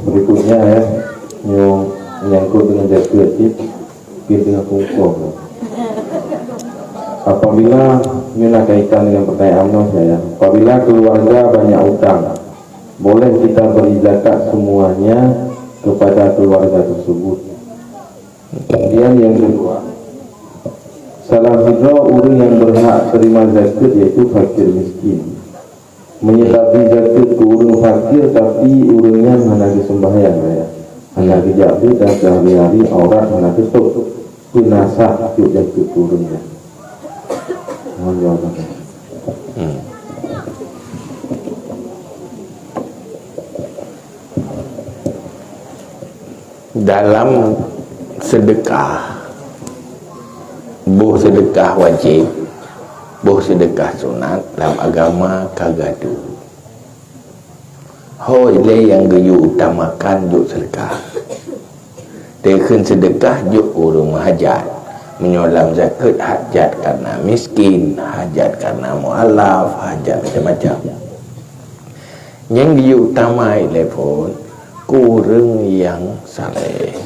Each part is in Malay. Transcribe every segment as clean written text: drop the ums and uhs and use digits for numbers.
Berikutnya ya, yang menyangkut dengan zakat dengan hukum. Apabila ini nak kaitan dengan pertanyaan saya, apabila keluarga banyak utang, boleh kita beri zakat semuanya kepada keluarga tersebut. Kemudian yang kedua, salah satu orang yang berhak terima zakat yaitu fakir miskin. Menyertapi zakat ke orang fakir tapi orangnya hanya sembahyang ya, hanya kejabat dan sehari-hari aurat hanya ketuk penasah untuk zakat ke orangnya. Mohon jawabannya. Dalam sedekah, buh sedekah wajib, buh sedekah sunat dalam agama kagadu. Hoi le yang geyu utamakan juk sedekah. Dekun sedekah juk urung hajat, menyolam zakat hajat karena miskin, hajat karena mualaf, hajat macam-macam. Yang diutamai pun kurang yang saleh,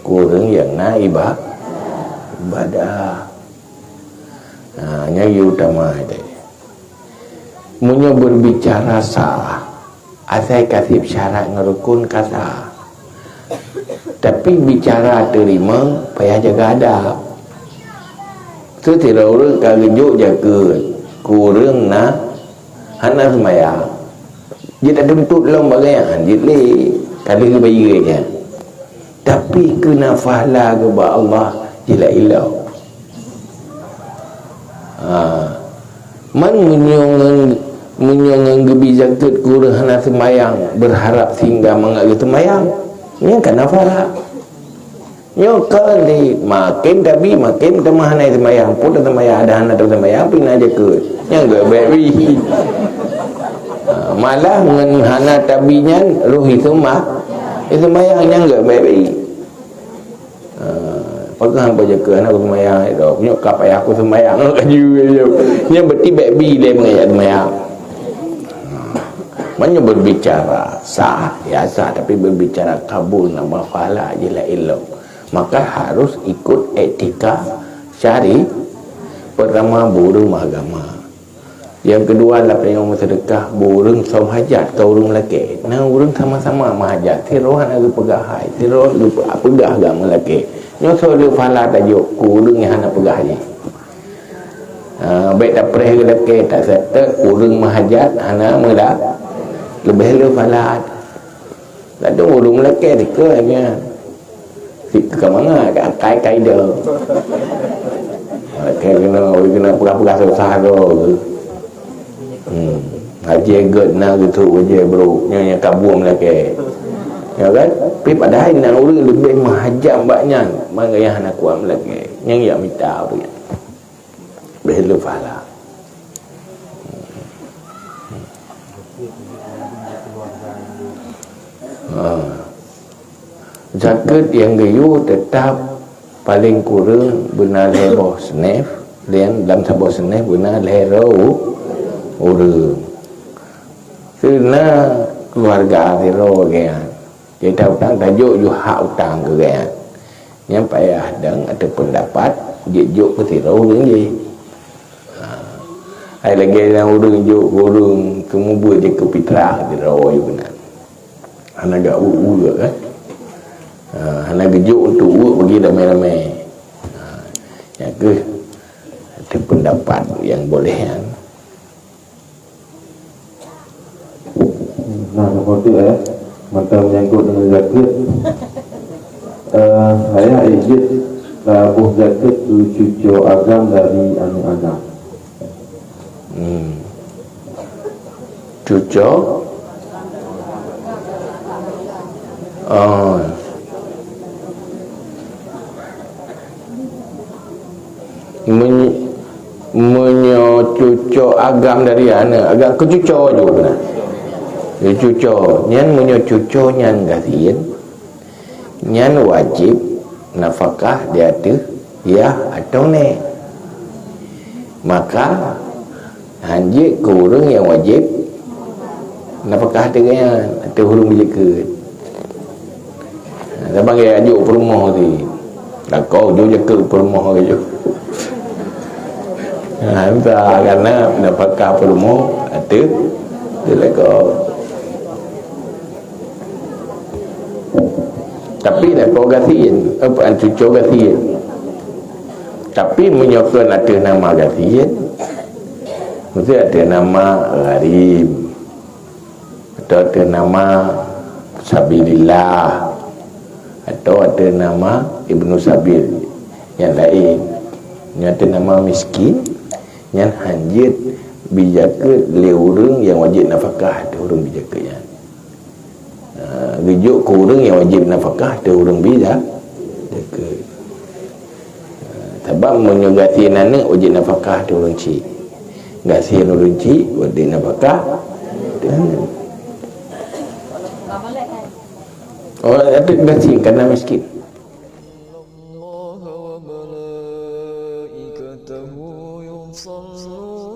kurang yang naibah ibadah. Yang diutamai deh. Munyo berbicara sah, asai kasih syarat ngerukun kata. Tapi bicara terima payah jaga adab. Tu tidak orang kagejuk jaga kurang na hana semaya. Dia tak tuntut long bagaian jadi kali ke bayi dia. Tapi kena fahla kepada Allah jila ilau. Man menyongang gebi zakat kurang hana semayang berharap sehingga mengaku semayang. Yang kena fahla. Yang kali makin tapi makin temah hanai semayang pun semayang ada hana semayang pina aja ke. Yang gak baby. Malah dengan hana tabinya ruh itu semayang yang gak baby. Pakai hampa jaga anak aku semayang itu. Punya kap ayah aku semayang kaju. Yang berarti baby dia mengajak semayang. Mana berbicara sah, ya sah, tapi berbicara kabul nama fala jila ilmu, maka harus ikut etika syari. Pertama burung agama, yang kedua lah yang sedekah burung som hajat kau urung lelaki. Nah urung sama-sama mahajat tirohan aku pegahai tiroh lupa pegah agama lelaki nyoso dia fala tajuk kurung yang hana pegah je. Baik tak perih lelaki tak serta urung mahajat hana muda lebih lu falat. Tak ada urung lelaki tika nya. Tika ke mana? Kai-kai dia. Kena pegah-pegah susah tu. Haji agak nak gitu aja bro. Yang kabur lelaki. Ya kan? Tapi padahal nak urung lebih mahajam banyak. Mana yang nak kuat lelaki. Yang yang minta apa ya. Lebih lu falat. Zakat yang gayu tetap paling kurang benar lebo senef dan dalam sebuah senef benar lero urang. Karena keluarga lero kan. Kita utang tajuk ju hak utang ke kan. Yang payah dan ada pendapat juk ke lero urang je. Ai lagi yang urang juk urang kemubur je ke pitra lero je benar. Anak gak juga kan. Anak gejuk untuk pergi ramai-ramai. Ya ke ada pendapat yang boleh kan. Nah seperti macam menyangkut dengan zakat. Saya izin buh zakat cucu agam dari anu agam. Cucu menyocucuk agam dari mana agak kecucuk juga dia cucuk nyan menyocucuk nyan gasian nyan wajib nafkah dia tu ya atau ne maka hanjik kurang yang wajib nafkah dengan atau hurung menjaga Saya panggil ajuk perumah tu. Dah kau je ke perumah je. Entah karena dah pakar perumah ada dia lekau. Tapi dah kau gatiin apa cucu gatiin. Tapi menyokong ada nama gatiin. Mesti ada nama Gharib, atau ada nama Sabilillah, atau ada nama Ibnu Sabil yang lain. Yang ada nama miskin, yang hanjit bijaka le orang yang wajib nafkah, ada orang bijaka yang rujuk ke orang yang wajib nafkah, ada orang bijaka. Sebab menyogati anak wajib nafkah, ada orang cik. Gasihan orang cik wajib nafkah. Oh, ada gasi kerana miskin. الله وملائكته يصلون